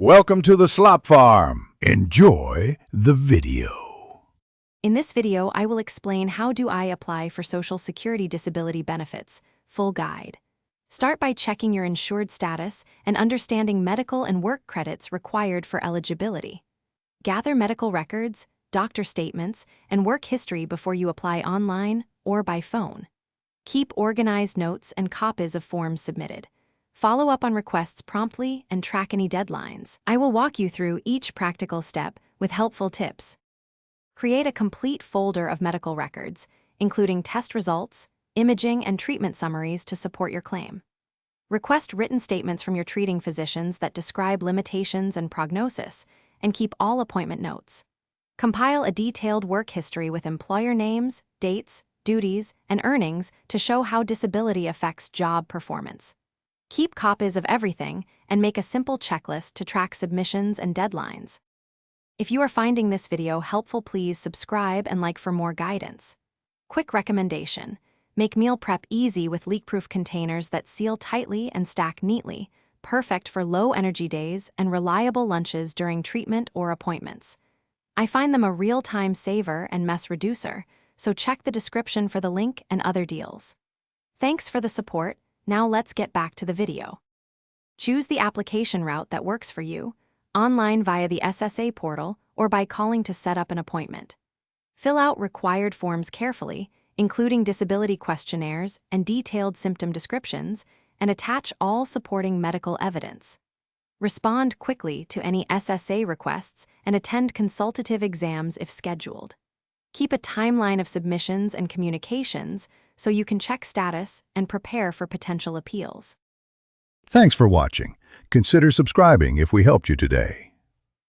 Welcome to the Slop Farm. Enjoy the video. In this video, I will explain how do I apply for Social Security disability benefits, full guide. Start by checking your insured status and understanding medical and work credits required for eligibility. Gather medical records, doctor statements, and work history before you apply online or by phone. Keep organized notes and copies of forms submitted. Follow up on requests promptly and track any deadlines. I will walk you through each practical step with helpful tips. Create a complete folder of medical records, including test results, imaging, and treatment summaries to support your claim. Request written statements from your treating physicians that describe limitations and prognosis, and keep all appointment notes. Compile a detailed work history with employer names, dates, duties, and earnings to show how disability affects job performance. Keep copies of everything and make a simple checklist to track submissions and deadlines. If you are finding this video helpful, please subscribe and like for more guidance. Quick recommendation: make meal prep easy with leak-proof containers that seal tightly and stack neatly, perfect for low-energy days and reliable lunches during treatment or appointments. I find them a real-time saver and mess reducer, so check the description for the link and other deals. Thanks for the support. Now let's get back to the video. Choose the application route that works for you, online via the SSA portal or by calling to set up an appointment. Fill out required forms carefully, including disability questionnaires and detailed symptom descriptions, and attach all supporting medical evidence. Respond quickly to any SSA requests and attend consultative exams if scheduled. Keep a timeline of submissions and communications so you can check status and prepare for potential appeals. Thanks for watching. Consider subscribing if we helped you today.